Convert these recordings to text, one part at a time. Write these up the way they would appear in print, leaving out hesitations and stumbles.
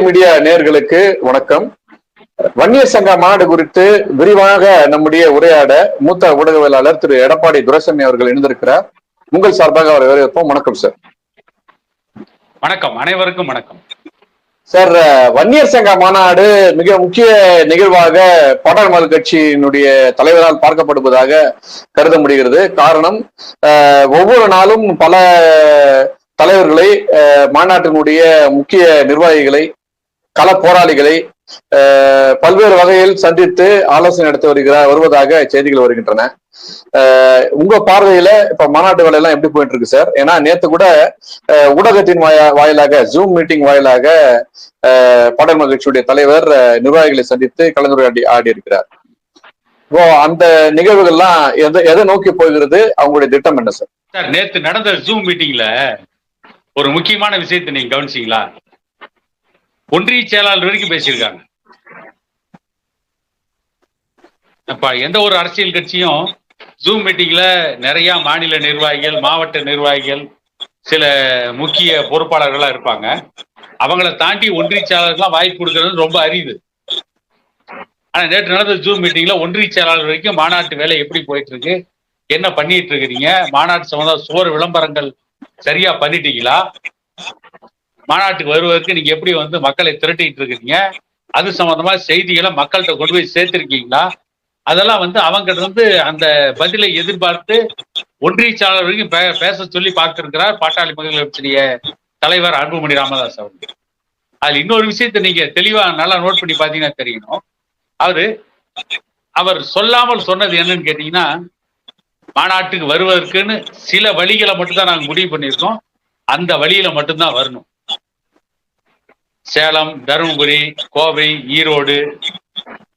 Media நேயர்களுக்கு வணக்கம். வன்னியர் சங்க மாநாடு குறித்து விரிவாக நம்முடைய உரையாட மூத்த ஊடகவியலாளர் திரு எடப்பாடி துரைசாமி அவர்கள் இணைந்திருக்கிறார். உங்கள் சார்பாக அவரை வரவேற்போம். வணக்கம் சார். வணக்கம், அனைவருக்கும் வணக்கம் சார். வன்னியர் சங்க மாநாடு மிக முக்கிய நிகழ்வாக பாட்டாளி கட்சியினுடைய தலைவரால் பார்க்கப்படுவதாக கருத முடிகிறது. காரணம், ஒவ்வொரு நாளும் பல தலைவர்களை, மாநாட்டினுடைய முக்கிய நிர்வாகிகளை, கள போராளிகளை பல்வேறு வகையில் சந்தித்து ஆலோசனை நடத்தி வருவதாக செய்திகள் வருகின்றன. உங்க பார்வையில இப்ப மாநாட்டு வேலை எல்லாம் எப்படி போயிட்டு இருக்கு சார்? ஏன்னா நேத்து கூட ஊடகத்தின் வாயிலாக, ஜூம் மீட்டிங் வாயிலாக பாட்டாளி கட்சியுடைய தலைவர் நிர்வாகிகளை சந்தித்து கலந்துரையாடி ஆடி இருக்கிறார். இப்போ அந்த நிகழ்வுகள்லாம் எதை நோக்கி போகிறது? அவங்களுடைய திட்டம் என்ன சார்? சார், நேத்து நடந்த ஜூம் மீட்டிங்ல ஒரு முக்கியமான விஷயத்தை நீங்க கவனிச்சீங்களா? ஒன்றிய செயலாளர் வரைக்கும் பேசியிருக்காங்க. எந்த ஒரு அரசியல் கட்சியும் ஜூம் மீட்டிங்ல நிறைய மாநில நிர்வாகிகள், மாவட்ட நிர்வாகிகள், சில முக்கிய பொறுப்பாளர்களா இருப்பாங்க. அவங்கள தாண்டி ஒன்றிய செயலாளர்கள்லாம் வாய்ப்பு கொடுக்கறது ரொம்ப அரிது. ஆனா நேற்று நடந்த ஜூம் மீட்டிங்ல ஒன்றிய செயலாளர் வரைக்கும் மாநாட்டு வேலை எப்படி போயிட்டு இருக்கு, என்ன பண்ணிட்டு இருக்கிறீங்க, மாநாட்டு சம்பந்தம் சுவர் விளம்பரங்கள் சரியா பண்ணிட்டீங்களா, மாநாட்டுக்கு வருவதற்கு நீங்க எப்படி மக்களை திரட்டிட்டு இருக்கீங்க, அது சம்பந்தமா செய்திகளை மக்கள்கிட்ட கொண்டு போய் சேர்த்திருக்கீங்களா, அதெல்லாம் அவங்க அந்த பதிலை எதிர்பார்த்து ஒன்றிய செயலாளர் வரைக்கும் பேச சொல்லி பார்த்திருக்கிறார் பாட்டாளி மக்கள் கட்சியுடைய தலைவர் அன்புமணி ராமதாஸ் அவர்கள். அதுல இன்னொரு விஷயத்தை நீங்க தெளிவா நல்லா நோட் பண்ணி பாத்தீங்கன்னா தெரியணும். அவர் சொல்லாமல் சொன்னது என்னன்னு கேட்டீங்கன்னா, மாநாட்டுக்கு வருவதற்குன்னு சில வழிகளை மட்டும்தான் நாங்க முடிவு பண்ணியிருக்கோம், அந்த வழியில மட்டும்தான் வரணும். சேலம், தருமபுரி, கோவை, ஈரோடு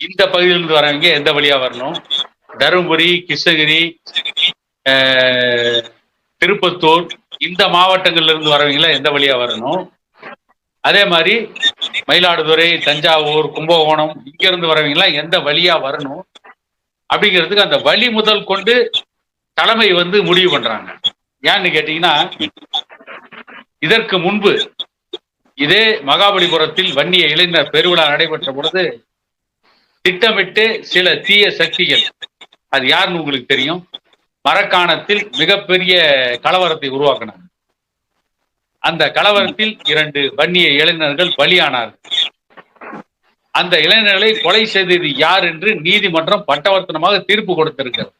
இந்த பகுதியிலிருந்து வரவங்க எந்த வழியா வரணும், தருமபுரி, கிருஷ்ணகிரி, திருப்பத்தூர் இந்த மாவட்டங்கள்ல இருந்து வரவங்கள எந்த வழியா வரணும், அதே மாதிரி மயிலாடுதுறை, தஞ்சாவூர், கும்பகோணம் இங்க இருந்து வரவங்க எந்த வழியா வரணும் அப்படிங்கிறதுக்கு அந்த வழி முதல் கொண்டு தலைமை முடிவு பண்றாங்க. ஏன்னு கேட்டீங்கன்னா, இதற்கு முன்பு இதே மகாபலிபுரத்தில் வன்னிய இளைஞர் பெருவிழா நடைபெற்ற பொழுது திட்டமிட்டு சில தீய சக்திகள், அது யாருன்னு உங்களுக்கு தெரியும், மரக்காணத்தில் மிகப்பெரிய கலவரத்தை உருவாக்கினாங்க. அந்த கலவரத்தில் 2 வன்னிய இளைஞர்கள் பலியானார்கள். அந்த இளைஞர்களை கொலை செய்தது யார் என்று நீதிமன்றம் பட்டவர்த்தனமாக தீர்ப்பு கொடுத்திருக்கிறது.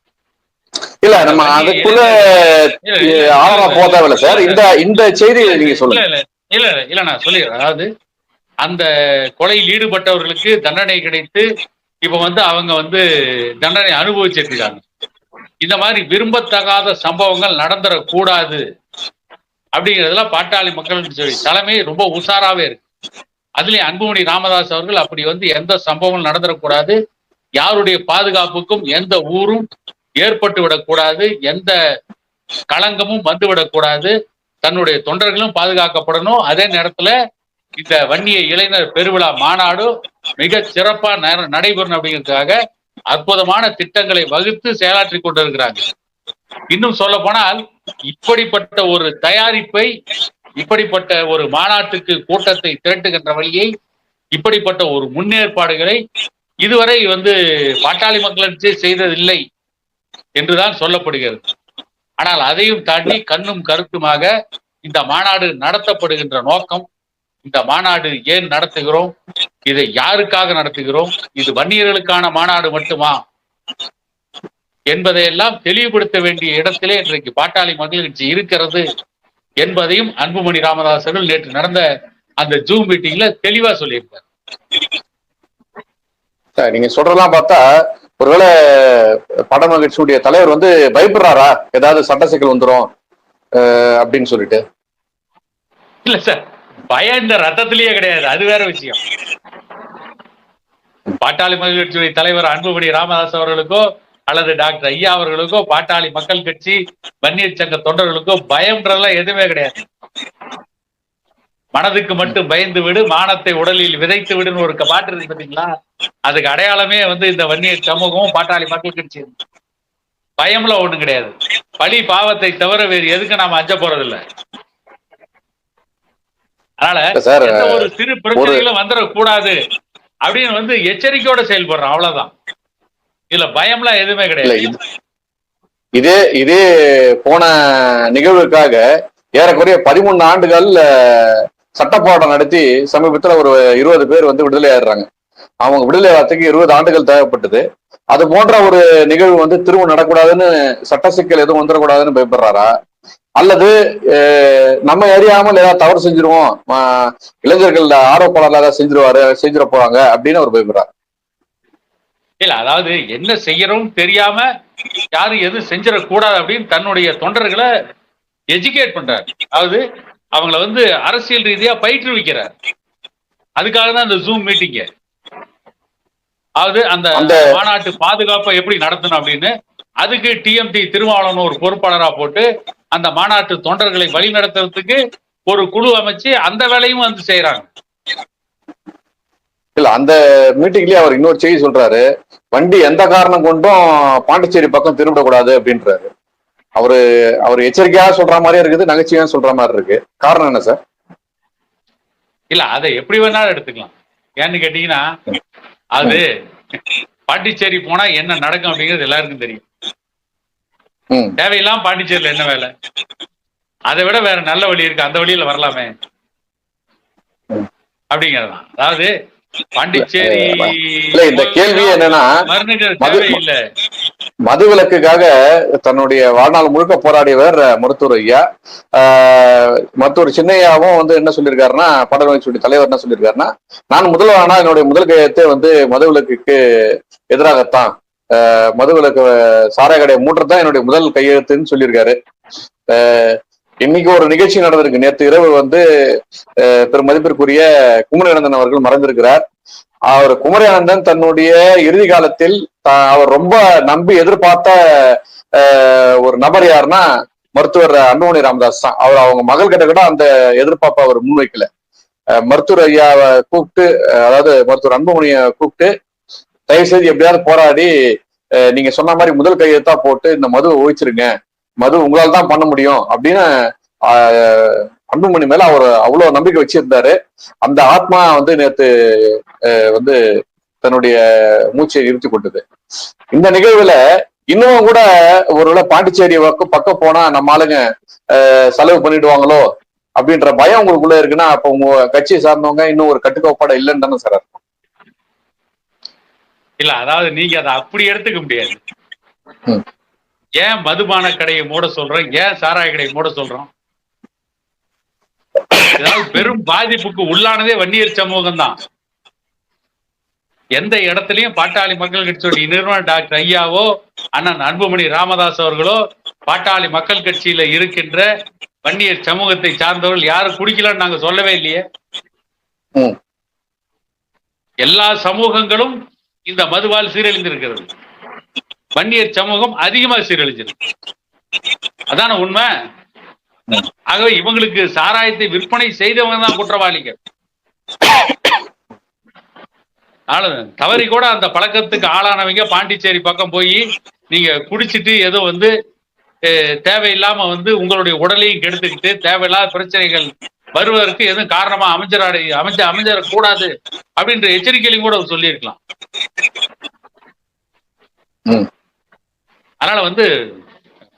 இல்ல, நம்ம அதுக்குள்ள ஆழமா போக தேவையில்ல சார். இந்த செய்தியை நீங்க சொல்லுங்க. இல்ல நான் சொல்லிடுறேன். அதாவது அந்த கொலையில் ஈடுபட்டவர்களுக்கு தண்டனை கிடைத்து இப்ப அவங்க தண்டனை அனுபவிச்சிருக்காங்க. இந்த மாதிரி விரும்பத்தகாத சம்பவங்கள் நடந்துடக்கூடாது அப்படிங்கிறதுல பாட்டாளி மக்கள் சொல்லி தலைமை ரொம்ப உஷாராவே இருக்கு. அதுலயும் அன்புமணி ராமதாஸ் அவர்கள் அப்படி எந்த சம்பவங்கள் நடந்துடக்கூடாது, யாருடைய பாதுகாப்புக்கும் எந்த ஊரும் ஏற்பட்டு விடக்கூடாது, எந்த களங்கமும் வந்துவிடக்கூடாது, தன்னுடைய தொண்டர்களும் பாதுகாக்கப்படணும். அதே நேரத்துல இந்த வன்னிய இளைஞர் பெருவிழா மாநாடு மிக சிறப்பா நடைபெறும் அப்படிங்கிறதுக்காக அற்புதமான திட்டங்களை வகுத்து செயலாற்றி கொண்டிருக்கிறாங்க. இன்னும் சொல்ல போனால், இப்படிப்பட்ட ஒரு தயாரிப்பை, இப்படிப்பட்ட ஒரு மாநாட்டுக்கு கூட்டத்தை திரட்டுகின்ற வழியை, இப்படிப்பட்ட ஒரு முன்னேற்பாடுகளை இதுவரை பாட்டாளி மக்கள் செய்ததில்லை என்றுதான் சொல்லப்படுகிறது. ஆனால் அதையும் தாண்டி கண்ணும் கருத்துமாக இந்த மாநாடு நடத்தப்படுகின்ற நோக்கம், இந்த மாநாடு ஏன் நடத்துகிறோம், இதை யாருக்காக நடத்துகிறோம், இது வன்னியர்களுக்கான மாநாடு மட்டுமா என்பதையெல்லாம் தெளிவுபடுத்த வேண்டிய இடத்திலே இன்றைக்கு பாட்டாளி மக்கள் கட்சி இருக்கிறது என்பதையும் அன்புமணி ராமதாஸ் அவர்கள் நேற்று நடந்த அந்த ஜூம் மீட்டிங்ல தெளிவா சொல்லியிருக்கார். நீங்க சொல்றதெல்லாம் பார்த்தா ஒருவேளை பாட்டாளி கட்சியுடைய தலைவர் பயப்படுறாரா, ஏதாவது சட்ட சிக்கல் வந்துரும் அப்படின்னு சொல்லிட்டு? இல்ல சார், பயம் இந்த ரத்தத்திலேயே கிடையாது, அது வேற விஷயம். பாட்டாளி மக்கள் கட்சியுடைய தலைவர் அன்புமணி ராமதாஸ் அவர்களுக்கோ அல்லது டாக்டர் ஐயா அவர்களுக்கோ பாட்டாளி மக்கள் கட்சி வன்னியர் சங்க தொண்டர்களுக்கோ பயம்ன்றதெல்லாம் எதுவுமே கிடையாது. மனதுக்கு மட்டும் பயந்து விடு, மானத்தை உடலில் விதைத்து விடுன்னு ஒரு பாட்டு இருக்கு பாத்தீங்களா, அதுக்கு அடையாளமே இந்த வன்னியர் சமூகமும் பாட்டாளி மக்கள் கட்சி. பயம்ல ஒண்ணும் கிடையாது. பழி பாவத்தை தவிர வேறு எதுக்கு நாம அஞ்ச போறதில்லை. அதனால சார் எந்த ஒரு சிறு பிரச்சனைகளும் வந்துடக்கூடாது அப்படின்னு வந்து எச்சரிக்கையோட செயல்படுறோம், அவ்வளவுதான். இதுல பயம்லாம் எதுவுமே இல்ல கிடையாது. இதே போன நிகழ்வுக்காக ஏறக்குறைய 13 ஆண்டுகள் சட்டப்போராட்டம் நடத்தி சமீபத்துல ஒரு 20 பேர் வந்து விடுதலை ஆயிடுறாங்க. அவங்க விடுதலை ஆகிறதுக்கு 20 ஆண்டுகள் தேவைப்பட்டது. அது போன்ற ஒரு நிகழ்வு வந்து திரும்ப நடக்கூடாதுன்னு, சட்ட சிக்கல் எதுவும் வந்துடக்கூடாதுன்னு பயப்படுறாரா, அல்லது நம்ம அறியாமல் ஏதாவது தவறு செஞ்சிருவோம், இளைஞர்கள் ஆர்வப்பாளர் ஏதாவது செஞ்சிட போறாங்க அப்படின்னு அவர் பயப்படுறாரு? இல்ல, அதாவது என்ன செய்யறோம் தெரியாம யாரும் எதுவும் செஞ்சிடக்கூடாது அப்படின்னு தன்னுடைய தொண்டர்களை எஜுகேட் பண்றாரு. அதாவது அவங்கள வந்து அரசியல் ரீதியா பயிற்றுவிக்கிறார். அதுக்காக தான் இந்த ஜூம் மீட்டிங். அதாவது அந்த மாநாட்டு பாதுகாப்பை எப்படி நடத்தணும் அப்படின்னு அதுக்கு டிஎம்டி திருமாவளவன் ஒரு பொறுப்பாளரா போட்டு அந்த மாநாட்டு தொண்டர்களை வழி நடத்துறதுக்கு ஒரு குழு அமைச்சு அந்த வேலையும் வந்து செய்யறாங்க. இல்ல, அந்த மீட்டிங்லயே அவர் இன்னொரு செய்தி சொல்றாரு, வண்டி எந்த காரணம் கொண்டும் பாண்டிச்சேரி பக்கம் திரும்பக்கூடாது அப்படின்றாரு. அவரு எச்சரிக்கையா சொல்ற மாதிரியே இருக்குது, நகைச்சுவையா சொல்ற மாதிரி இருக்கு. காரணம் என்ன சார்? இல்ல, அதை எப்படி வேணாலும் எடுத்துக்கலாம். ஏன்னு கேட்டீங்கன்னா, அது பாண்டிச்சேரி போனா என்ன நடக்கும் அப்படிங்கிறது எல்லாருக்கும் தெரியும். தேவையில்லாம பாண்டிச்சேரியில என்ன வேலை? அதை விட வேற நல்ல வழி இருக்கு, அந்த வழியில வரலாமே அப்படிங்கறதான். அதாவது பாண்டிச்சேரி இந்த கேள்வி என்னன்னா, தேவையில்லை. மதுவிலக்குக்காக தன்னுடைய வாழ்நாள் முழுக்க போராடியவர் மருத்துவர் ஐயா. மருத்துவர் சின்னையாவும் வந்து என்ன சொல்லியிருக்காருன்னா, படநோய் தலைவர் என்ன சொல்லியிருக்காருன்னா, நான் முதல்வரானா என்னுடைய முதல் கையெழுத்தே வந்து மதுவிலக்குக்கு எதிராகத்தான், மதுவிலக்கு சாராய கடையை மூன்றதான் என்னுடைய முதல் கையெழுத்துன்னு சொல்லியிருக்காரு. இன்னைக்கு ஒரு நிகழ்ச்சி நடந்திருக்கு. நேற்று இரவு வந்து பெரும் மதிப்பிற்குரிய குமரியானந்தன் அவர்கள் மறைந்திருக்கிறார். அவர் குமரியானந்தன் தன்னுடைய இறுதி காலத்தில் அவர் ரொம்ப நம்பி எதிர்பார்த்த ஒரு நபர் யாருன்னா மருத்துவர் அன்புமணி ராமதாஸ் தான். அவங்க மகள் கிட்ட கூட அந்த எதிர்பார்ப்பை அவர் முன்வைக்கல. மருத்துவர் ஐயாவை கூப்பிட்டு, அதாவது மருத்துவர் அன்புமணியை கூப்பிட்டு, தயவு செய்து எப்படியாவது போராடி நீங்க சொன்ன மாதிரி முதல் கையெழுத்தா போட்டு இந்த மதுவை ஒழிச்சிருங்க, மது உங்களால் தான் பண்ண முடியும் அப்படின்னு அன்புமணி மேல அவர் அவ்வளவு நம்பிக்கை வச்சிருந்தாரு. அந்த ஆத்மா வந்து நேத்து வந்து தன்னுடைய மூச்சை நிறுத்தி கொண்டது. இந்த நிகழ்வுல இன்னும் கூட ஒருவேளை பாண்டிச்சேரி பக்கம் போனா நம்ம ஆளுங்க செலவு பண்ணிடுவாங்களோ அப்படின்ற பயம் உங்களுக்குள்ள இருக்குன்னா, அப்ப உங்க கட்சியை சார்ந்தவங்க இன்னும் ஒரு கட்டுக்கோப்பாட இல்லைன்னு தானே சார் அர்த்தம்? இல்ல, அதாவது நீங்க அதை அப்படி எடுத்துக்க முடியாது. ஏன் மதுபான கடையை மூட சொல்றோம், ஏன் சாராய கடையை மூட சொல்றோம்? ஏதாவது பெரும் பாதிப்புக்கு உள்ளானதே வன்னியர் சமூகம் தான். எந்த இடத்துலயும் பாட்டாளி மக்கள் கட்சியோட நிறுவனர் டாக்டர் ஐயாவோ அண்ணன் அன்புமணி ராமதாஸ் அவர்களோ பாட்டாளி மக்கள் கட்சியில இருக்கின்ற வன்னியர் சமூகத்தை சார்ந்தவர்கள் யாரும் குடிக்கலன்னு நாங்க சொல்லவே இல்லையே. எல்லா சமூகங்களும் இந்த மதுவால் சீரழிந்திருக்கிறது. வன்னியர் சமூகம் அதிகமா சீரழிஞ்சிருக்கு. அதான உண்மை. ஆகவே இவங்களுக்கு சாராயத்தை விற்பனை செய்தவங்க தான் குற்றவாளிகள். தவறி கூட அந்த பழக்கத்துக்கு ஆளானவங்க பாண்டிச்சேரி பக்கம் போய் நீங்க குடிச்சிட்டு ஏதோ வந்து தேவையில்லாம வந்து உங்களுடைய உடலையும் கெடுத்துக்கிட்டு தேவையில்லாத பிரச்சனைகள் வருவதற்கு எதுவும் காரணமா அமைஞ்சிடக்கூடாது அப்படின்ற எச்சரிக்கையிலையும் கூட சொல்லியிருக்கலாம். அதனால வந்து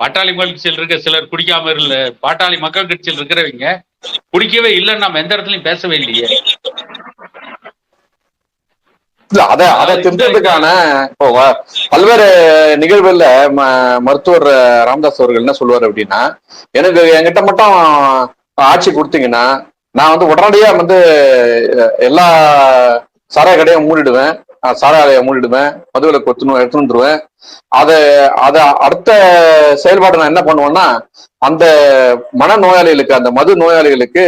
பாட்டாளி மக்கள் கட்சியில் இருக்க சிலர் குடிக்காம இல்ல, பாட்டாளி மக்கள் கட்சியில் இருக்கிறவங்க குடிக்கவே இல்லைன்னு நம்ம எந்த இடத்துலயும் பேசவே இல்லையே. அதை திருத்தத்துக்கான இப்போ பல்வேறு நிகழ்வுகள்ல மருத்துவர் ராமதாஸ் அவர்கள் என்ன சொல்லுவார் அப்படின்னா, என்கிட்ட மட்டும் ஆட்சி கொடுத்தீங்கன்னா நான் வந்து உடனடியா வந்து எல்லா சாராய கடையும் மூடிடுவேன், சாராய மூடிடுவேன், மதுவிலக்கு எடுத்துன்னு வந்துருவேன். அதை அடுத்த செயல்பாடு நான் என்ன பண்ணுவேன்னா, அந்த மனநோயாளிகளுக்கு, அந்த மது நோயாளிகளுக்கு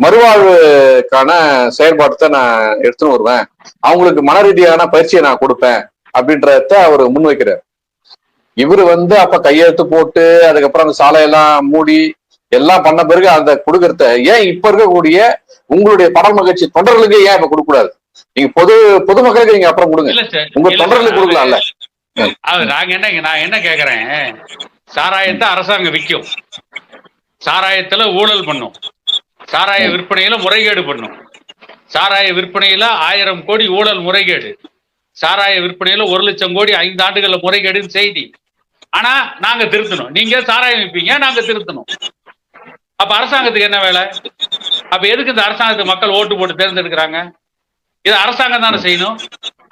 மறுவாழ்வுக்கான செயல்பாட்டை நான் எடுத்துன்னு வருவேன், அவங்களுக்கு மன ரீதியான பயிற்சியை நான் கொடுப்பேன் அப்படின்றத அவர் முன்வைக்கிறார். இவரு வந்து அப்ப கையெழுத்து போட்டு அதுக்கப்புறம் அந்த சாலையெல்லாம் மூடி எல்லாம் பண்ண பிறகு அந்த கொடுக்கறத ஏன் இப்ப இருக்கக்கூடிய உங்களுடைய படம் மகிழ்ச்சி தொண்டர்களுக்கு ஏன் இப்ப கொடுக்க கூடாது? நீங்க பொதுமக்களுக்கு நீங்க அப்புறம் கொடுங்க, உங்க தொண்டர்களுக்கு கொடுக்கலாம்ல. நான் என்ன கேக்குறேன், சாராயத்தை அரசாங்கம் விற்கும், சாராயத்துல ஊழல் பண்ணும், சாராய விற்பனையில முறைகேடு பண்ணும். சாராய விற்பனையில 1000 கோடி ஊழல் முறைகேடு. சாராய விற்பனையில 1 லட்சம் கோடி 5 ஆண்டுகள்ல முறைகேடுன்னு செய்தி. ஆனா நாங்க திருத்தணும். நீங்க சாராயம் விற்பீங்க, நாங்க திருத்தணும். அப்ப அரசாங்கத்துக்கு என்ன வேலை? அப்ப எதுக்கு இந்த அரசாங்கத்தை மக்கள் ஓட்டு போட்டு தேர்ந்தெடுக்கிறாங்க? இது அரசாங்கம் தானே செய்யணும்.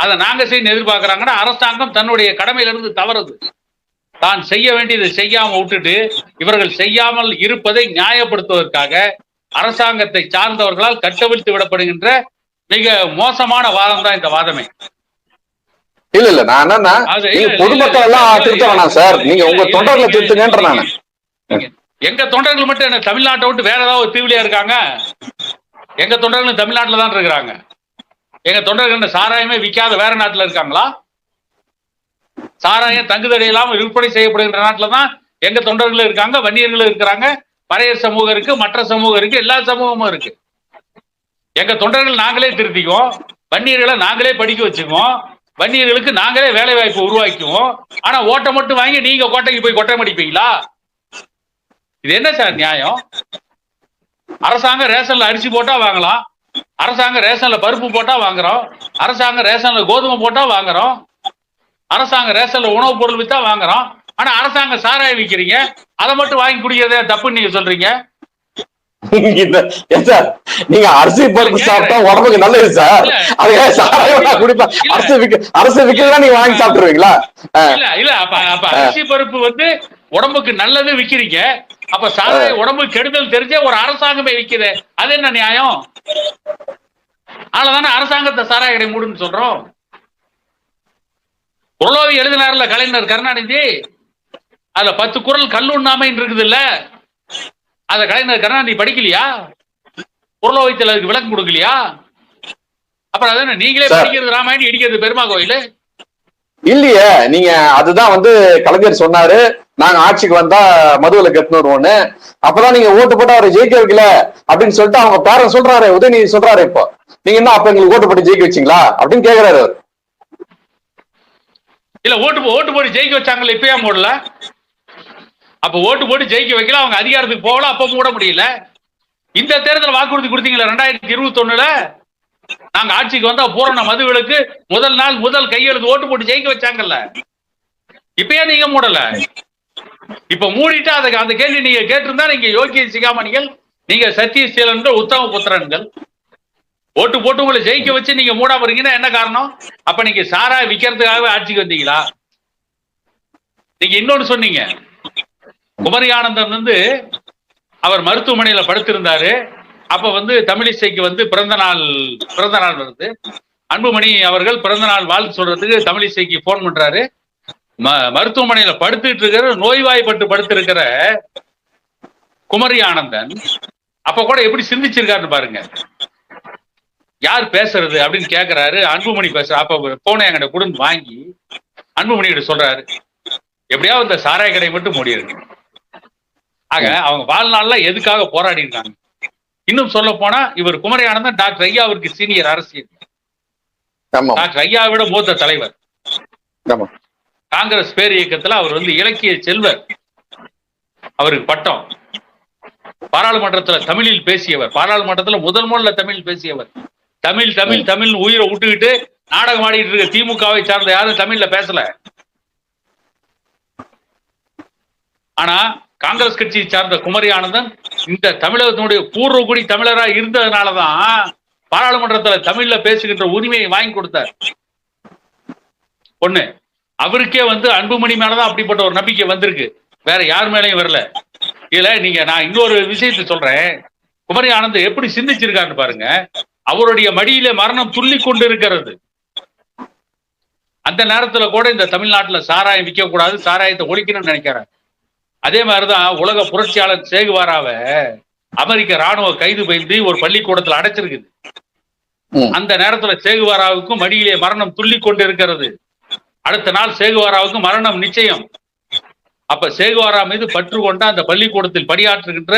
அதை நாங்க செய்யணும் எதிர்பார்க்கிறாங்கன்னா அரசாங்கம் தன்னுடைய கடமையிலிருந்து தவறுது. தான் செய்ய வேண்டியதை செய்யாம விட்டுட்டு இவர்கள் செய்யாமல் இருப்பதை நியாயப்படுத்துவதற்காக அரசாங்கத்தை சார்ந்தவர்களால் கட்டவிழ்த்து விடப்படுகின்ற மிக மோசமான வாதம் தான் இந்த வாதமே. இல்ல நான் என்னன்னா பொதுமக்கள் எல்லாம் திருத்த வேணாம் சார், நீங்க உங்க தொண்டர்களை திருத்துங்கன்ற. நானு எங்க தொண்டர்கள் மட்டும் என்ன தமிழ்நாட்டை விட்டு வேற ஏதாவது ஒரு தீவிலியா இருக்காங்க? எங்க தொண்டர்கள் தமிழ்நாட்டில் தான் இருக்கிறாங்க. எங்க தொண்டர்கள் சாராயமே விற்காத வேற நாட்டுல இருக்காங்களா? சாராயம் தங்குதடை இல்லாமல் விற்பனை செய்யப்படுகின்ற நாட்டில் தான் எங்க தொண்டர்களும் இருக்காங்க, வன்னியர்களும் இருக்கிறாங்க, பறையர் சமூகம் இருக்கு, மற்ற சமூகம் இருக்கு, எல்லா சமூகமும் இருக்கு. எங்க தொண்டர்கள் நாங்களே திருத்திக்குவோம், வன்னியர்களை நாங்களே படிக்க வச்சுக்குவோம், வன்னியர்களுக்கு நாங்களே வேலை வாய்ப்பு உருவாக்குவோம். ஆனா ஓட்டை மட்டும் வாங்கி நீங்க கோட்டைக்கு போய் கொட்டை மடிப்பீங்களா? இது என்ன சார் நியாயம்? அரசாங்கம் ரேஷன்ல அரிசி போட்டா வாங்கலாம், அரசாங்கம் ரேஷன்ல பருப்பு போட்டா வாங்குறோம், அரசாங்கம் ரேஷன்ல கோதுமை போட்டா வாங்குறோம், அரசாங்கம் ரேஷன்ல உணவுப் பொருள் வித்தா வாங்குறோம். ஆனா அரசாங்கம் சாராயம் விற்கிறீங்க, அதை மட்டும் வாங்கி குடிக்கிறதே தப்புன்னு நீங்க சொல்றீங்க. நீங்க அரிசி பருப்பு சாப்பிட்டா உடம்புக்கு நல்லது சார், அதுக்காக சாராயம் குடிப்பா அரசு விக்கிறதா நீங்க வாங்கி சாப்பிட்டுருவீங்களா? இல்ல அப்ப அரிசி பருப்பு உடம்புக்கு நல்லது விக்கிறீங்க, அப்ப சாராய உடம்புக்கு கெடுதல் தெரிஞ்ச ஒரு அரசாங்கமே விக்குது, அது என்ன நியாயம்? அதனாலதானே அரசாங்கத்தை சாராய கடை மூடுன்னு சொல்றோம். புரளோவி எழுதினார்ல கலைஞர் கருணாநிதி, அதுல 10 குறள் கல்லுண்ணாமைன்னு இருக்குது இல்ல, அத கலைஞர் கருணாநிதி படிக்கலையா? புரளோவியத்தில் அதுக்கு விளக்கம் கொடுக்கலையா? அப்புறம் அதான நீங்களே படிக்கிறது ராமாயணம், இடிக்கிறது பெருமா கோயில் இல்லையே. நீங்க அதுதான் கலைஞர் சொன்னாரு, நாங்க ஆட்சிக்கு வந்தா மதுவில கட்டுன்னு வருவோன்னு. அப்பதான் நீங்க ஓட்டு போட்டு அவரை ஜெயிக்க வைக்கல அப்படின்னு சொல்லிட்டு அவங்க பேரன் சொல்றாரு, உதயநிதி சொல்றாரு. இப்போ நீங்க என்ன அப்ப எங்களுக்கு ஓட்டு போட்டு ஜெயிக்க வச்சீங்களா அப்படின்னு கேக்குறாரு. இல்ல ஓட்டு போட்டு ஜெயிக்க வச்சாங்கல்ல, இப்ப ஏன் போடல? அப்ப ஓட்டு போட்டு ஜெயிக்க வைக்கல, அவங்க அதிகாரத்துக்கு போகல, அப்ப மூட முடியல. இந்த தேர்தல் வாக்குறுதி கொடுத்தீங்களா 2021ல? நாங்க ஆட்சிக்கு வந்தா பூரண மதுவிலக்கு, முதல் நாள் முதல் கையெழுத்து ஓட்டு போட்டு ஜெயிக்க வச்சாங்கல்ல, இப்பயே நீங்க மூடல. இப்ப மூடிட்டு அந்த கேள்வி நீங்க கேட்டிருந்தா நீங்க யோகிய சிகாமணிகள், நீங்க சத்தியசீலன்கள், உத்தம புத்திரன்கள். ஓட்டு போட்டு உங்களை ஜெயிக்க வச்சு நீங்க மூடாம இருக்கீங்கன்னா என்ன காரணம்? அப்ப நீங்க சாராய விற்கிறதுக்காகவே ஆட்சிக்கு வந்தீங்களா? நீங்க இன்னொன்னு சொன்னீங்க, குமரி ஆனந்தன் அவர் மருத்துவமனையில படுத்திருந்தாரு. அப்ப தமிழிசைக்கு பிறந்த நாள் வருது. அன்புமணி அவர்கள் பிறந்த நாள் வாழ்த்து சொல்றதுக்கு தமிழிசைக்கு போன் பண்றாரு. மருத்துவமனையில படுத்துட்டு இருக்கிற, நோய்வாய்ப்பட்டு படுத்திருக்கிற குமரி ஆனந்தன் அப்ப கூட எப்படி சிந்திச்சிருக்காருன்னு பாருங்க. யார் பேசுறது அப்படின்னு கேட்கிறாரு. அன்புமணி பேசுற. அப்ப போன என்கிட்ட கொடுன்னு வாங்கி அன்புமணி கிட்ட சொல்றாரு, எப்படியாவது இந்த சாராய கடை மட்டும் மூடிடுங்க. ஆக அவங்க வாழ்நாள்ல எதுக்காக போராடி இருக்காங்க. இன்னும் சொல்ல போனா இவர் குமரி ஆனந்தன் டாக்டர் ஐயாவிற்கு சீனியர் அரசியல், டாக்டர் ஐயாவிட மூத்த தலைவர். காங்கிரஸ் பேர் இயக்கத்துல அவர் இலக்கிய செல்வர், அவருக்கு பட்டம். பாராளுமன்றத்துல தமிழில் பேசியவர், பாராளுமன்றத்துல முதல்ல தமிழ் பேசியவர். தமிழ் தமிழ் தமிழ் உயிரை விட்டுக்கிட்டு நாடகம் ஆடிட்டு இருக்க திமுகவை சார்ந்த யாரும் தமிழ்ல பேசல. ஆனா காங்கிரஸ் கட்சியை சார்ந்த குமரி ஆனந்தன் இந்த தமிழகத்தினுடைய பூர்வகுடி தமிழரா இருந்ததுனாலதான் பாராளுமன்றத்துல தமிழ்ல பேசுகின்ற உரிமையை வாங்கி கொடுத்தார். ஒண்ணு, அவருக்கே அன்புமணி மேலதான் அப்படிப்பட்ட ஒரு நம்பிக்கை வந்திருக்கு, வேற யார் மேலையும் வரல. இதுல நான் இன்னொரு விஷயத்தை சொல்றேன். குமரி ஆனந்த் எப்படி சிந்திச்சிருக்காருன்னு பாருங்க. அவருடைய மடியில மரணம் துள்ளி கொண்டு இருக்கிறது. அந்த நேரத்துல கூட இந்த தமிழ்நாட்டுல சாராயம் விற்க கூடாது, சாராயத்தை ஒழிக்கணும்னு நினைக்கிறார். அதே மாதிரிதான் உலக புரட்சியாளர் சேகுவாராவை அமெரிக்க ராணுவ கைது செய்து ஒரு பள்ளிக்கூடத்துல அடைச்சிருக்குது. அந்த நேரத்துல சேகுவாராவுக்கும் மடியிலே மரணம் துள்ளி கொண்டு இருக்கிறது. அடுத்த நாள் சேகுவாராவுக்கு மரணம் நிச்சயம். அப்ப சேகுவாரா மீது பற்று கொண்ட அந்த பள்ளிக்கூடத்தில் பணியாற்றுகின்ற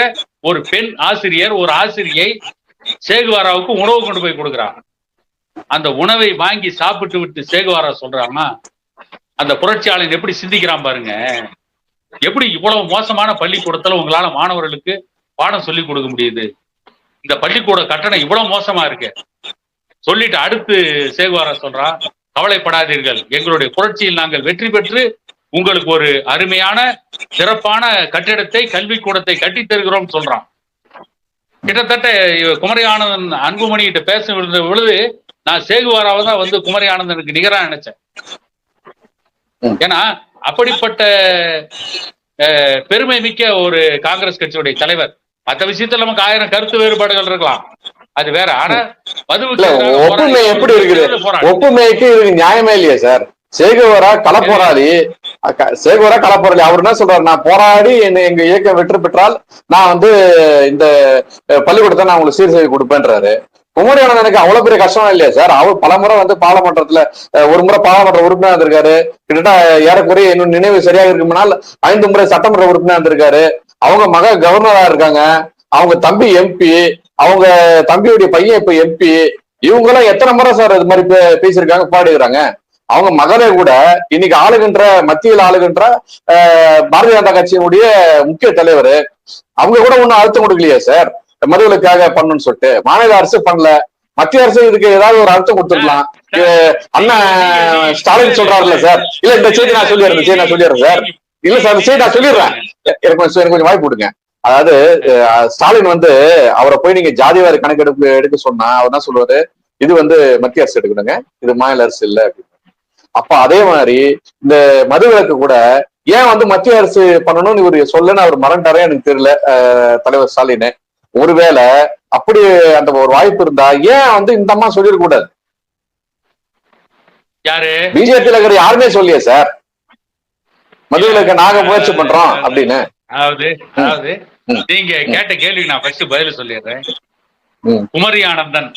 ஒரு பெண் ஆசிரியர், ஒரு ஆசிரியை சேகுவாராவுக்கு உணவு கொண்டு போய் கொடுக்குறாங்க. அந்த உணவை வாங்கி சாப்பிட்டு விட்டு சேகுவாரா சொல்றாங்கன்னா அந்த புரட்சியாளன் எப்படி சிந்திக்கிறான் பாருங்க. எப்படி இவ்வளவு மோசமான பள்ளிக்கூடத்துல உங்களால மாணவர்களுக்கு பாடம் சொல்லி கொடுக்க முடியுது? இந்த பள்ளிக்கூட கட்டணம் இவ்வளவு மோசமா இருக்கு. சொல்லிட்டு அடுத்து சேகுவாரா சொல்றான், கவலைப்படாதீர்கள், எங்களுடைய புரட்சியில் நாங்கள் வெற்றி பெற்று உங்களுக்கு ஒரு அருமையான சிறப்பான கட்டிடத்தை கல்விக்கூடத்தை கட்டி தருகிறோம் சொல்றான். கிட்டத்தட்ட குமரி ஆனந்தன் அன்புமணி கிட்ட பேச பொழுது நான் சேகுவாராவை தான் வந்து குமரி ஆனந்தனுக்கு நிகரா நினைச்சேன். ஏன்னா அப்படிப்பட்ட பெருமை மிக்க ஒரு காங்கிரஸ் கட்சியுடைய தலைவர். மற்ற விஷயத்துல நமக்கு 1000 கருத்து வேறுபாடுகள் இருக்கலாம், அது வேற. ஆனா ஒப்புமை எப்படி இருக்குது? ஒப்புமைக்கு இது நியாயமே இல்லையா சார்? சேகுவாரா களப்போராளி, சேகுவாரா களப்போராளி. அவர் என்ன சொல்றாரு, நான் போராடி எங்க இயக்கம் வெற்றி பெற்றால் நான் வந்து இந்த பள்ளிக்கூடத்தை நான் உங்களுக்கு சீர் செய்து கொடுப்பேன்றாரு. குமரி ஆனந்தனுக்கு அவ்வளவு பெரிய கஷ்டம் இல்லையா சார்? அவர் பலமுறை வந்து பாராளுமன்றத்துல ஒரு முறை பாராளுமன்ற உறுப்பினர் இருந்திருக்காரு. கிட்டத்தட்ட ஏறக்குறைய இன்னும் நினைவு சரியாக இருக்குமானால் 5 முறை சட்டமன்ற உறுப்பினர் இருந்திருக்காரு. அவங்க மக கவர்னரா இருக்காங்க, அவங்க தம்பி எம்பி, அவங்க தம்பியுடைய பையன் இப்ப எம்பி. இவங்க எல்லாம் எத்தனை முறை சார் இது மாதிரி பேசியிருக்காங்க, பாடுகிறாங்க. அவங்க மகளே கூட இன்னைக்கு ஆளுகின்ற மத்தியில் ஆளுகின்ற பாரதிய ஜனதா கட்சியினுடைய முக்கிய தலைவர். அவங்க கூட ஒன்னும் அழுத்தம் கொடுக்கலையா சார் மதுவிலக்காக பண்ணணும்னு சொல்லிட்டு? மாநில அரசு பண்ணல, மத்திய அரசு இதுக்கு ஏதாவது ஒரு அழுத்தம் கொடுத்துருக்கலாம். அண்ணன் ஸ்டாலின் சொல்றாருல்ல சார், இல்ல இந்த செய்தி நான் சொல்லிடுறேன் சார். இல்ல சார் இந்த செய்தி நான் சொல்லிடுறேன், எனக்கு கொஞ்சம் வாய்ப்பு கொடுங்க. அதாவது ஸ்டாலின் வந்து அவரை போய் நீங்க ஜாதிவாரி கணக்கெடுப்பு எடுக்க சொன்னா அவர் என்ன சொல்லுவாரு, இது வந்து மத்திய அரசு எடுக்கணுங்க, இது மாநில அரசு இல்ல அப்படின்னு. அப்ப அதே மாதிரி இந்த மதுவிலக்கு கூட ஏன் வந்து மத்திய அரசு பண்ணணும்னு இவர் சொல்லன்னு அவர் மறந்துட்டாரே எனக்கு தெரியல தலைவர் ஸ்டாலின். ஒருவேளை அப்படி அந்த ஒரு வாய்ப்பு இருந்தா ஏன் வந்து இந்த அம்மா சொல்லிடக்கூடாது? யாரு பிஜேபியில இருக்கிற யாருமே சொல்லியே சார் மதுவிலக்கு நாங்க முயற்சி பண்றோம் அப்படின்னு. அதாவது நீங்க கேட்ட கேள்விக்கு நான் ஃபர்ஸ்ட் பதில் சொல்லிடுறேன். குமரி ஆனந்தன்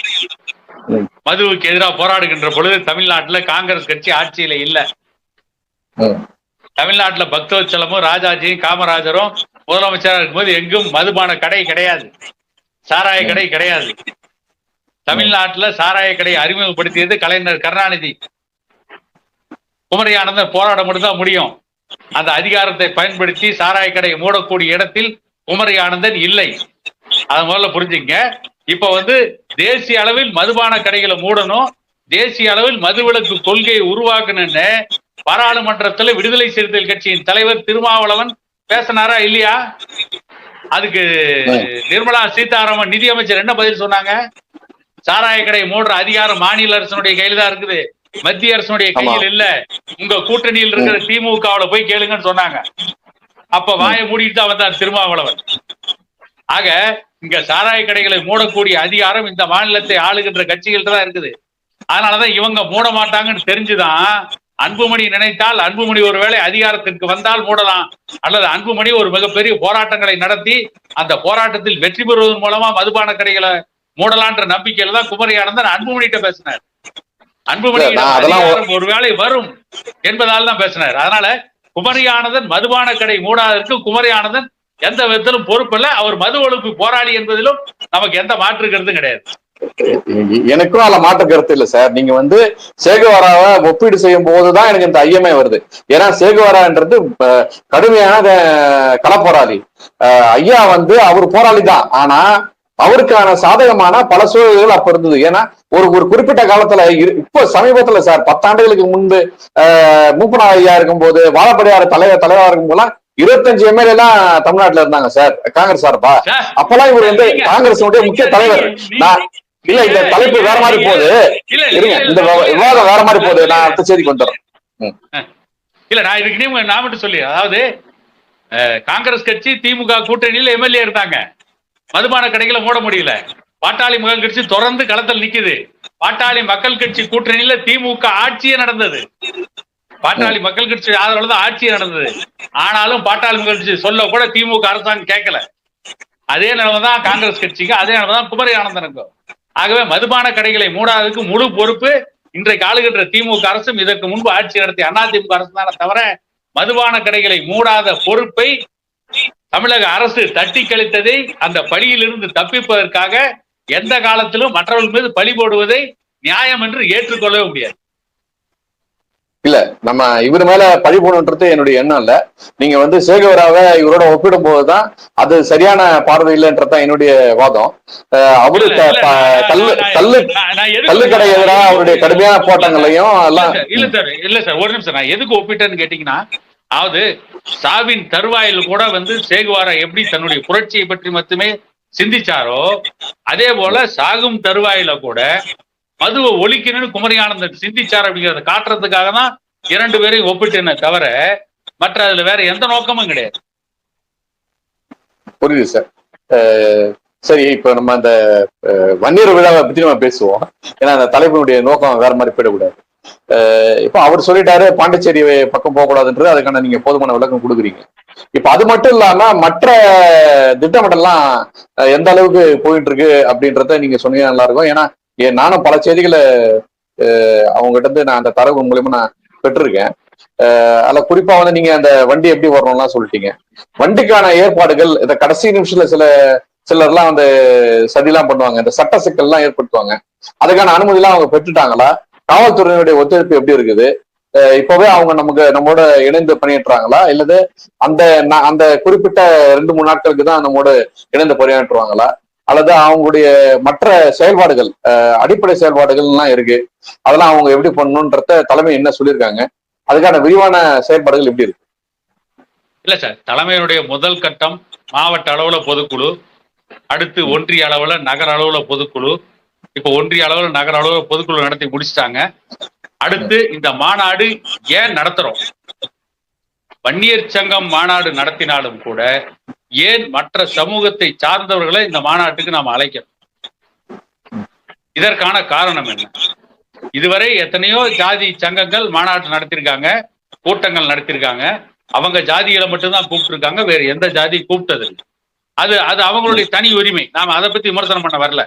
மதுவுக்கு எதிராக போராடுகின்ற பொழுது தமிழ்நாட்டுல காங்கிரஸ் கட்சி ஆட்சியில இல்ல. தமிழ்நாட்டுல பக்தவச்சலமும் ராஜாஜியும் காமராஜரும் முதலமைச்சராக இருக்கும்போது எங்கும் மதுபான கடை கிடையாது, சாராய கடை கிடையாது. தமிழ்நாட்டுல சாராய கடை அறிமுகப்படுத்தியது கலைஞர் கருணாநிதி. குமரி ஆனந்தன் போராட மட்டும்தான் முடியும். அந்த அதிகாரத்தை பயன்படுத்தி சாராய கடையை மூடக்கூடிய இடத்தில் குமரி ஆனந்தன் இல்லை. அதை முதல்ல புரிஞ்சுங்க. இப்ப வந்து தேசிய அளவில் மதுபான கடைகளை மூடணும், தேசிய அளவில் மதுவிலக்கு கொள்கையை உருவாக்கணும்னு பாராளுமன்றத்தில் விடுதலை சிறுத்தைகள் கட்சியின் தலைவர் திருமாவளவன் பேசினாரா இல்லையா? அதுக்கு நிர்மலா சீதாராமன் நிதியமைச்சர் என்ன பதில் சொன்னாங்க? சாராய கடை மூடுற அதிகாரம் மாநில அரசனுடைய கையில தான் இருக்குது, மத்திய அரசனுடைய கையில் இல்ல, உங்க கூட்டணியில் இருக்கிற திமுகவுல போய் கேளுங்கன்னு சொன்னாங்க. அப்ப வாயை மூடிட்டு தான் வந்தார் திருமாவளவன். ஆக இங்க சாராய கடைகளை மூடக்கூடிய அதிகாரம் இந்த மாநிலத்தை ஆளுகின்ற கட்சிகள்கிட்ட தான் இருக்குது. அதனாலதான் இவங்க மூட மாட்டாங்கன்னு தெரிஞ்சுதான் அன்புமணி நினைத்தால் அன்புமணி ஒருவேளை அதிகாரத்திற்கு வந்தால் மூடலாம், அல்லது அன்புமணி ஒரு மிகப்பெரிய போராட்டங்களை நடத்தி அந்த போராட்டத்தில் வெற்றி பெறுவதன் மூலமா மதுபான கடைகளை மூடலான்ற நம்பிக்கையில தான் குமரி ஆனந்தன் அன்புமணிகிட்ட பேசினார். அன்புமணி ஒருவேளை வரும் என்பதால் தான் பேசினார். அதனால குமரி ஆனந்தன் மதுபான கடை மூடாதற்கு குமரி ஆனந்தன் எந்த விதத்திலும் பொறுப்பில்லை. அவர் மது ஒழிப்பு போராளி என்பதிலும் நமக்கு எந்த மாற்று கருத்தும் கிடையாது. எனக்கும் அதுல மாற்று கருத்து இல்ல சார். நீங்க வந்து சேகுவாராவை ஒப்பீடு செய்யும் போதுதான் எனக்கு இந்த ஐயமே வருது. ஏன்னா சேகுவாரான்றது கடுமையான களப்போராளி. ஐயா வந்து அவர் போராளி தான், ஆனா அவருக்கான சாதகமான பல சூழல்கள் அப்ப இருந்தது. ஏன்னா ஒரு குறிப்பிட்ட காலத்துல இப்போ சமீபத்துல சார் 10 ஆண்டுகளுக்கு முன்பு மூப்பனா ஐயா இருக்கும் போது, வாழப்படியார் தலைவரா இருக்கும் போதெல்லாம் 25 எம்எல்ஏ எல்லாம் தமிழ்நாட்டுல இருந்தாங்க சார் காங்கிரஸ் சார்பா. அப்பெல்லாம் இவர் வந்து காங்கிரஸ் முக்கிய தலைவர். இல்ல இந்த தலைப்பு வேற மாதிரி போகுது, இருங்க இந்த விவாதம் வேற மாதிரி போகுது, நான் அடுத்த செய்திக்கு வந்துடுறேன். இல்ல நான் இதுக்கு நான் மட்டும் சொல்லி, அதாவது காங்கிரஸ் கட்சி திமுக கூட்டணியில் எம்எல்ஏ இருந்தாங்க, மதுபான கடைகளை மூட முடியல. பாட்டாளி மக்கள் கட்சி தொடர்ந்து களத்தில் நிக்குது. பாட்டாளி மக்கள் கட்சி கூட்டணியில திமுக ஆட்சியே நடந்தது, பாட்டாளி மக்கள் கட்சி ஆதரவுல தான் ஆட்சியே நடந்தது. ஆனாலும் பாட்டாளி மக்கள் கட்சி சொல்ல கூட திமுக அரசாங்கம் கேட்கல. அதே நிலைமைதான் காங்கிரஸ் கட்சிக்கு, அதே நிலைமைதான் குமரி ஆனந்தனுக்கும். ஆகவே மதுபான கடைகளை மூடாததுக்கு முழு பொறுப்பு இன்றைக்கு ஆளுகின்ற திமுக அரசும் இதற்கு முன்பு ஆட்சி நடத்திய அதிமுக அரசு தானே தவிர, மதுபான கடைகளை மூடாத பொறுப்பை தமிழக அரசு தட்டி கழித்ததை அந்த பழியிலிருந்து தப்பிப்பதற்காக எந்த காலத்திலும் மற்றவர்கள் மீது பழி போடுவதை நியாயம் என்று ஏற்றுக்கொள்ளவே முடியாது. இல்ல நம்ம இவர் மேல பழி போடணுன்றது என்னுடைய எண்ணம் இல்ல. நீங்க வந்து சேகவராக இவரோட ஒப்பிடும் போதுதான் அது சரியான பார்வை இல்லைன்றதான் என்னுடைய வாதம். அவரு கல்லுக்கடை எதிராக அவருடைய கடுமையான போராட்டங்களையும் எல்லாம். இல்ல சார் ஒரு நிமிஷம், நான் எதுக்கு ஒப்பிட்டேன்னு கேட்டீங்கன்னா, அதாவது சாவின் தருவாயில் கூட வந்து சேகுவாரா எப்படி தன்னுடைய புரட்சியை பற்றி மட்டுமே சிந்திச்சாரோ, அதே போல சாகும் தருவாயில கூட மதுவை ஒழிக்கணும்னு குமரி ஆனந்தன் சிந்திச்சார் அப்படிங்கறத காட்டுறதுக்காக தான் இரண்டு பேரையும் ஒப்பிட்டேனே தவிர மற்ற அதுல வேற எந்த நோக்கமும் கிடையாது. புரியுது சார். சரி, இப்ப நம்ம அந்த வன்னியர் விழாவை பத்தி நம்ம பேசுவோம். ஏன்னா அந்த தலைப்பினுடைய நோக்கம் வேற மாதிரி போயிடக்கூடாது. இப்ப அவர் சொல்லிட்டாரு பாண்டிச்சேரி பக்கம் போகக்கூடாதுன்றது, அதுக்கான நீங்க போதுமான விளக்கம் கொடுக்குறீங்க. இப்ப அது மட்டும் இல்லாம மற்ற திட்டமிடல்லாம் எந்த அளவுக்கு போயிட்டு இருக்கு அப்படின்றத நீங்க சொன்னீங்க நல்லா இருக்கும். ஏன்னா நானும் பல செய்திகளை அவங்ககிட்ட இருந்து நான் அந்த தரவு மூலியமா நான் பெற்றிருக்கேன். அதுல குறிப்பா வந்து நீங்க அந்த வண்டி எப்படி வரணும்லாம் சொல்லிட்டீங்க. வண்டிக்கான ஏற்பாடுகள் இந்த கடைசி நிமிஷத்துல சிலர்லாம் வந்து சதிலாம் பண்ணுவாங்க, இந்த சட்ட சிக்கல் எல்லாம் ஏற்படுத்துவாங்க. அதுக்கான அனுமதி எல்லாம் அவங்க பெற்றுட்டாங்களா? காவல்துறையினுடைய ஒத்துழைப்பு எப்படி இருக்குது? இப்பவே அவங்க நம்மோட இணைந்து பணியாற்றுறாங்களா, இல்லது அந்த குறிப்பிட்ட 2-3 நாட்களுக்கு தான் நம்மோட இணைந்து பணியாற்றுவாங்களா, அல்லது அவங்களுடைய மற்ற செயல்பாடுகள் அடிப்படை செயல்பாடுகள் எல்லாம் இருக்கு, அதெல்லாம் அவங்க எப்படி பண்ணணும்ன்றத தலைமை என்ன சொல்லியிருக்காங்க? அதுக்கான விரிவான செயல்பாடுகள் எப்படி இருக்கு? இல்ல சார், தலைமையினுடைய முதல் கட்டம் மாவட்ட அளவுல பொதுக்குழு, அடுத்து ஒன்றிய அளவுல நகர அளவுல பொதுக்குழு, இப்ப ஒன்றிய அளவுல நகர அளவுல பொதுக்குழு நடத்தி முடிச்சிட்டாங்க. அடுத்து இந்த மாநாடு ஏன் நடத்துறோம்? வன்னியர் சங்கம் மாநாடு நடத்தினாலும் கூட ஏன் மற்ற சமூகத்தை சார்ந்தவர்களை இந்த மாநாட்டுக்கு நாம் அழைக்கிறோம்? இதற்கான காரணம் என்ன? இதுவரை எத்தனையோ ஜாதி சங்கங்கள் மாநாட்டு நடத்திருக்காங்க, கூட்டங்கள் நடத்திருக்காங்க. அவங்க ஜாதிகளை மட்டும்தான் கூப்பிட்டு இருக்காங்க, வேற எந்த ஜாதி கூப்பிட்டது இல்லை. அது அவங்களுடைய தனி உரிமை. நாம அதை பத்தி விமர்சனம் பண்ண வரல.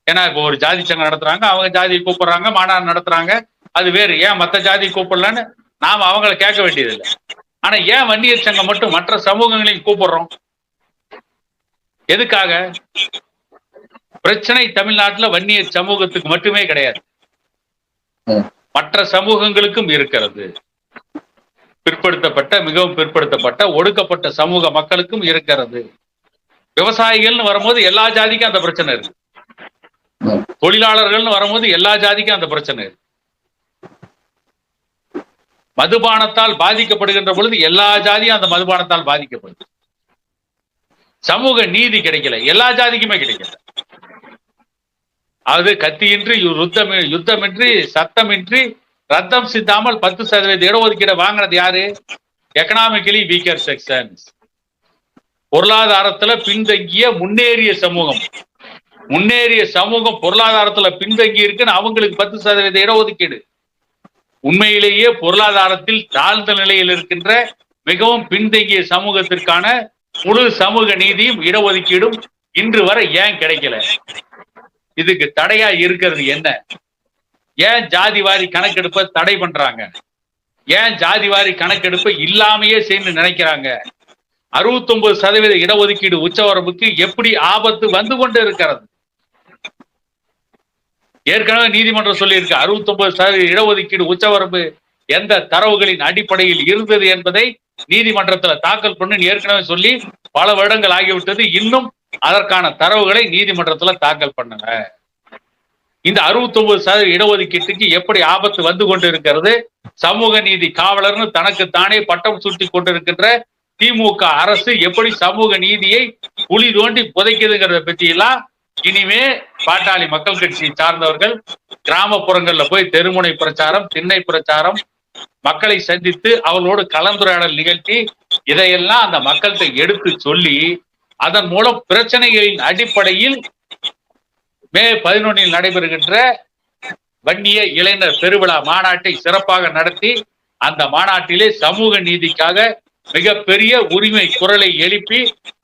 ஏன்னா இப்போ ஒரு ஜாதி சங்கம் நடத்துறாங்க, அவங்க ஜாதியை கூப்பிடுறாங்க, மாநாடு நடத்துறாங்க, அது வேறு. ஏன் மற்ற ஜாதி கூப்பிடலன்னு நாம அவங்களை கேட்க வேண்டியதில்லை. ஆனா ஏன் வன்னியர் சங்கம் மட்டும் மற்ற சமூகங்களையும் கூப்பிடுறோம்? எதுக்காக? பிரச்சனை தமிழ்நாட்டுல வன்னியர் சமூகத்துக்கு மட்டுமே கிடையாது, மற்ற சமூகங்களுக்கும் இருக்கிறது. பிற்படுத்தப்பட்ட, மிகவும் பிற்படுத்தப்பட்ட, ஒடுக்கப்பட்ட சமூக மக்களுக்கும் இருக்கிறது. விவசாயிகள்னு வரும்போது எல்லா ஜாதிக்கும் அந்த பிரச்சனை இருக்கு. தொழிலாளர்கள்னு வரும்போது எல்லா ஜாதிக்கும் அந்த பிரச்சனை இருக்கு. மதுபானத்தால் பாதிக்கப்படுகின்ற பொழுது எல்லா ஜாதியும் அந்த மதுபானத்தால் பாதிக்கப்படுது. சமூக நீதி கிடைக்கல, எல்லா ஜாதிக்குமே கிடைக்கல. அது கத்தியின்றி யுத்தமின்றி சத்தமின்றி ரத்தம் சிந்தாமல் 10% இடஒதுக்கீடு வாங்கினது யாரு? எக்கனாமிக்கலி வீக்கர் செக்ஷன்ஸ், பொருளாதாரத்துல பின்தங்கிய முன்னேறிய சமூகம். முன்னேறிய சமூகம் பொருளாதாரத்துல பின்தங்கி இருக்குன்னு அவங்களுக்கு 10% இடஒதுக்கீடு. உண்மையிலேயே பொருளாதாரத்தில் தாழ்ந்த நிலையில் இருக்கின்ற மிகவும் பின்தங்கிய சமூகத்திற்கான முழு சமூக நீதியும் இடஒதுக்கீடும் இன்று வரை ஏன் கிடைக்கல? இதுக்கு தடையா இருக்கிறது என்ன? ஏன் ஜாதிவாரி கணக்கெடுப்பை தடை பண்றாங்க? ஏன் ஜாதிவாரி கணக்கெடுப்பை இல்லாமையே செய்து நினைக்கிறாங்க? 69% இடஒதுக்கீடு உச்சவரம்புக்கு எப்படி ஆபத்து வந்து கொண்டு இருக்கிறது? ஏற்கனவே நீதிமன்றம் சொல்லி இருக்கு, 69% இடஒதுக்கீடு உச்சவரம்பு எந்த தரவுகளின் அடிப்படையில் இருந்தது என்பதை நீதிமன்றத்தில் தாக்கல் பண்ணு ஏற்கனவே சொல்லி பல வருடங்கள் ஆகிவிட்டது. இன்னும் அதற்கான தரவுகளை நீதிமன்றத்தில் தாக்கல் பண்ணல. இந்த 69% இடஒதுக்கீட்டுக்கு எப்படி ஆபத்து வந்து கொண்டு இருக்கிறது? சமூக நீதி காவலர்னு தனக்கு தானே பட்டம் சூட்டி கொண்டிருக்கின்ற திமுக அரசு எப்படி சமூக நீதியை குழி தோண்டி புதைக்குதுங்கிறத பத்தி எல்லாம் இனிமே பாட்டாளி மக்கள் கட்சியை சார்ந்தவர்கள் கிராமப்புறங்கள்ல போய் தெருமுனை பிரச்சாரம், திண்ணை பிரச்சாரம், மக்களை சந்தித்து அவர்களோடு கலந்துரையாடல் நிகழ்த்தி இதையெல்லாம் அந்த மக்கள்கிட்ட எடுத்து சொல்லி அதன் மூலம் பிரச்சனைகளின் அடிப்படையில் மே 11 நடைபெறுகின்ற வன்னிய இளைஞர் பெருவிழா மாநாட்டை சிறப்பாக நடத்தி அந்த மாநாட்டிலே சமூக நீதிக்காக மிகப்பெரிய உரிமை குரலை எழுப்பி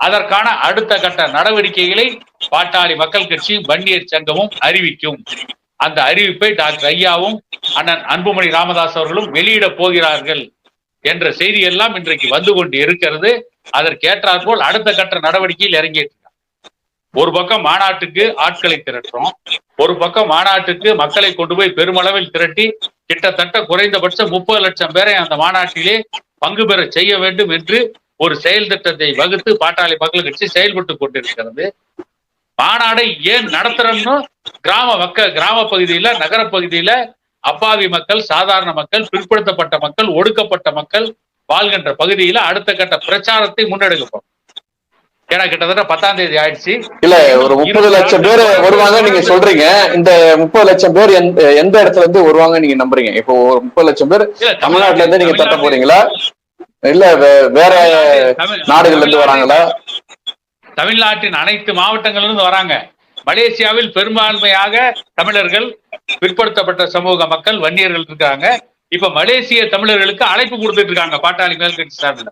அதற்கான அடுத்த கட்ட நடவடிக்கைகளை பாட்டாளி மக்கள் கட்சியும் வன்னியர் சங்கமும் அறிவிக்கும். அந்த அறிவிப்பை டாக்டர் ஐயாவும் அண்ணன் அன்புமணி ராமதாஸ் அவர்களும் வெளியிட போகிறார்கள் என்ற செய்தி எல்லாம் இன்றைக்கு வந்து கொண்டு இருக்கிறது. அதற்கேற்றாற்போல் அடுத்த கட்ட நடவடிக்கையில் இறங்கியிருக்கிறார். ஒரு பக்கம் மாநாட்டுக்கு ஆட்களை திரட்டுறோம், ஒரு பக்கம் மாநாட்டுக்கு மக்களை கொண்டு போய் பெருமளவில் திரட்டி கிட்டத்தட்ட குறைந்தபட்சம் 30 லட்சம் பேரை அந்த மாநாட்டிலே பங்கு பெற செய்ய வேண்டும் என்று ஒரு செயல் திட்டத்தை வகுத்து பாட்டாளி மக்கள் கட்சி செயல்பட்டு கொண்டிருக்கிறது. மாநாடை ஏன் நடத்துறோம்னு கிராம பகுதியில, நகர பகுதியில அப்பாவி மக்கள், சாதாரண மக்கள், பிற்படுத்தப்பட்ட மக்கள், ஒடுக்கப்பட்ட மக்கள் வாழ்கின்ற பகுதியில அடுத்த கட்ட பிரச்சாரத்தை முன்னெடுக்கப்படும். ஏன்னா கிட்டத்தட்ட 10ஆம் தேதி ஆயிடுச்சு. இல்ல, ஒரு 30 லட்சம் பேர் வருவாங்க நீங்க சொல்றீங்க. இந்த 30 லட்சம் பேர் எந்த இடத்துல இருந்து வருவாங்க நீங்க நம்புறீங்க? இப்போ 30 லட்சம் பேர் தமிழ்நாட்டுல இருந்து நீங்க தட்ட போறீங்களா, இல்ல வேற நாடுகள்ல இருந்து வராங்களா? தமிழ்நாட்டின் அனைத்து மாவட்டங்களில் இருந்து வராங்க. மலேசியாவில் பெரும்பான்மையாக தமிழர்கள், பிற்படுத்தப்பட்ட சமூக மக்கள், வன்னியர்கள் இருக்காங்க. இப்ப மலேசிய தமிழர்களுக்கு அழைப்பு கொடுத்துட்டு இருக்காங்க பாட்டாளி மக்கள் கட்சி சார்ந்த.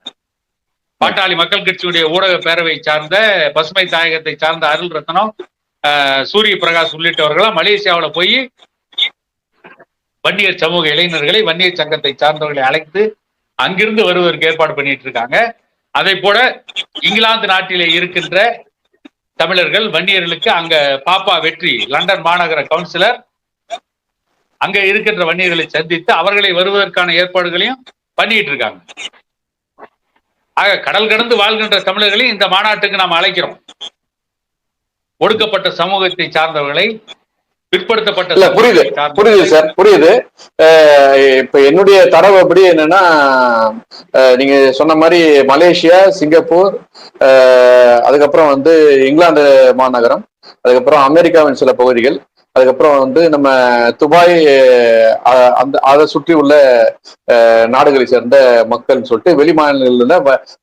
பாட்டாளி மக்கள் கட்சியுடைய ஊடக பேரவை சார்ந்த, பசுமை தாயகத்தை சார்ந்த அருள் ரத்னம், சூரிய பிரகாஷ் உள்ளிட்டவர்களாம் மலேசியாவில் போய் வன்னியர் சமூக இளைஞர்களை, வன்னியர் சங்கத்தை சார்ந்தவர்களை அழைத்து அங்கிருந்து வருவதற்கு ஏற்பாடு பண்ணிட்டு இருக்காங்க. அதை போல இங்கிலாந்து நாட்டிலே இருக்கின்ற தமிழர்கள், வன்னியர்களுக்கு அங்க பாப்பா வெற்றி, லண்டன் மாநகர கவுன்சிலர், அங்க இருக்கின்ற வன்னியர்களை சந்தித்து அவர்களை வருவதற்கான ஏற்பாடுகளையும் பண்ணிட்டு இருக்காங்க. ஆக கடல் கடந்து வாழ்கின்ற தமிழர்களையும் இந்த மாநாட்டுக்கு நாம் அழைக்கிறோம். ஒடுக்கப்பட்ட சமூகத்தை சார்ந்தவர்களை, பிற்படுத்தப்பட்ட புரியுது சார், புரியுது. இப்ப என்னுடைய தரவு அப்படி என்னன்னா, நீங்க சொன்ன மாதிரி மலேசியா, சிங்கப்பூர், அதுக்கப்புறம் இங்கிலாந்து மாநகரம், அதுக்கப்புறம் அமெரிக்காவின் சில பகுதிகள், அதுக்கப்புறம் நம்ம துபாய், அதை சுற்றி உள்ள நாடுகளை சேர்ந்த மக்கள் சொல்லிட்டு வெளி மாநிலங்கள்ல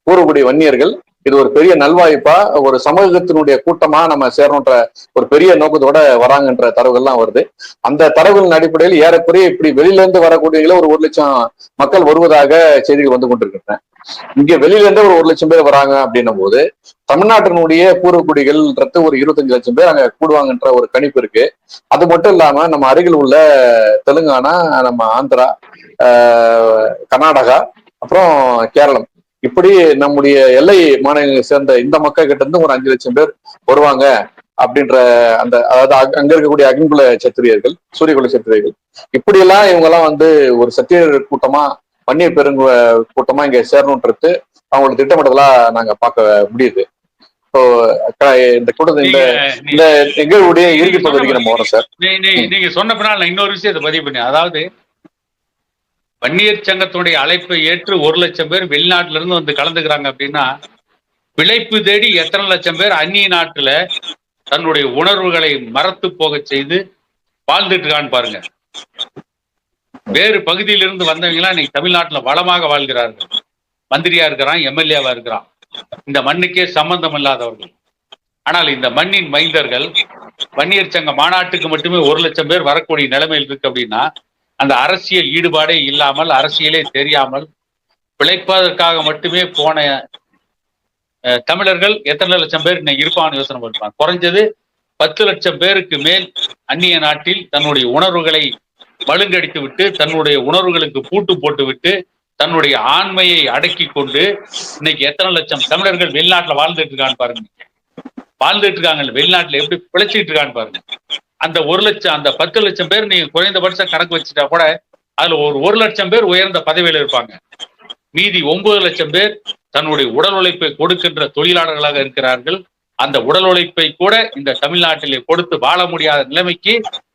கூறக்கூடிய வன்னியர்கள், இது ஒரு பெரிய நல்வாய்ப்பா, ஒரு சமூகத்தினுடைய கூட்டமா நம்ம சேரணுன்ற ஒரு பெரிய நோக்கத்தோட வராங்கன்ற தரவுகள்லாம் வருது. அந்த தரவுகளின் அடிப்படையில் ஏறக்குறைய இப்படி வெளியில இருந்து வரக்கூடியவங்கள ஒரு 1 லட்சம் மக்கள் வருவதாக செய்திகள் வந்து கொண்டிருக்கின்றன. இங்க வெளியில இருந்து ஒரு 1 லட்சம் பேர் வராங்க அப்படின்னும் போது தமிழ்நாட்டினுடைய பூர்வக்குடிகள் ஒரு 25 லட்சம் பேர் அங்க கூடுவாங்கன்ற ஒரு கணிப்பு இருக்கு. அது மட்டும் இல்லாம நம்ம அருகில் உள்ள தெலுங்கானா, நம்ம ஆந்திரா, கர்நாடகா, அப்புறம் கேரளம், இப்படி நம்முடைய எல்லை மாநிலங்களை சேர்ந்த இந்த மக்கள் கிட்ட இருந்து ஒரு 5 லட்சம் பேர் வருவாங்க அப்படின்ற அதாவது அங்க இருக்கக்கூடிய அக்னிகுல சத்திரியர்கள், சூரியகுல சத்திரியர்கள், இப்படி எல்லாம் இவங்க எல்லாம் ஒரு சத்திரியர் கூட்டமா, வன்னியர் பெருங்கு கூட்டமா இங்க சேரணும்ன்றது அவங்களோட திட்டமிட்டதா நாங்க பார்க்க முடியுது. இப்போ இந்த கூட்டத்தில் இந்த நிகழ்வுடைய இறுதி பகுதிக்கு நம்ம வரோம் சார். நீங்க சொன்ன பின்னால் நான் இன்னொரு விஷயத்தை பதிவு பண்ணேன். அதாவது வன்னியர் சங்கத்துடைய அழைப்பை ஏற்று 1 லட்சம் பேர் வெளிநாட்டுல இருந்து கலந்துக்கிறாங்க அப்படின்னா, பிழைப்பு தேடி எத்தனை லட்சம் பேர் அந்நிய நாட்டுல தன்னுடைய உணர்வுகளை மறத்து போக செய்து வாழ்ந்துட்டு இருக்கான்னு பாருங்க. வேறு பகுதியிலிருந்து வந்தவங்களாம் இன்னைக்கு தமிழ்நாட்டுல வளமாக வாழ்கிறார்கள். மந்திரியா இருக்கிறான், எம்எல்ஏவா இருக்கிறான், இந்த மண்ணுக்கே சம்பந்தம் இல்லாதவர்கள். ஆனால் இந்த மண்ணின் மைந்தர்கள் வன்னியர் சங்க மாநாட்டுக்கு மட்டுமே 1 லட்சம் பேர் வரக்கூடிய நிலைமையில் இருக்கு அப்படின்னா, அந்த அரசியல் ஈடுபாடே இல்லாமல், அரசியலே தெரியாமல் பிழைப்பதற்காக மட்டுமே போன தமிழர்கள் எத்தனை லட்சம் பேர் இன்னைக்கு இருப்பான்னு யோசனை பண்ணுவாங்க. குறைஞ்சது 10 லட்சம் பேருக்கு மேல் அந்நிய நாட்டில் தன்னுடைய உணர்வுகளை மழுங்கடித்து விட்டு, தன்னுடைய உணர்வுகளுக்கு பூட்டு போட்டு விட்டு, தன்னுடைய ஆண்மையை அடக்கி கொண்டு இன்னைக்கு எத்தனை லட்சம் தமிழர்கள் வெளிநாட்டுல வாழ்ந்துட்டு இருக்கான்னு பாருங்க. வாழ்ந்துட்டு இருக்காங்க வெளிநாட்டுல, எப்படி பிழைச்சிட்டு இருக்கான்னு பாருங்க. அந்த 1 லட்சம், அந்த 10 லட்சம் பேர் நீங்க குறைந்தபட்சம் கணக்கு வச்சுட்டா கூட அதுல ஒரு 1 லட்சம் பேர் உயர்ந்த பதவியில் இருப்பாங்க. மீதி 9 லட்சம் பேர் தன்னுடைய உடல் உழைப்பை கொடுக்கின்ற தொழிலாளர்களாக இருக்கிறார்கள். அந்த உடல் உழைப்பை கூட இந்த தமிழ்நாட்டிலே கொடுத்து வாழ முடியாத நிலைமைக்கு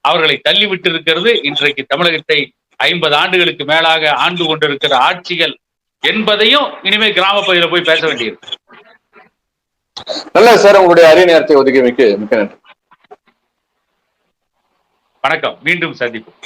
அவர்களை தள்ளிவிட்டு இருக்கிறது இன்றைக்கு தமிழகத்தை 50 ஆண்டுகளுக்கு மேலாக ஆண்டு கொண்டிருக்கிற ஆட்சிகள் என்பதையும் இனிமே கிராம பகுதியில் போய் பேச வேண்டியிருக்கு. நல்ல சார், உங்களுடைய அரிய நேரத்தை ஒதுக்கி மிக்க நன்றி. வணக்கம், மீண்டும் சந்திப்போம்.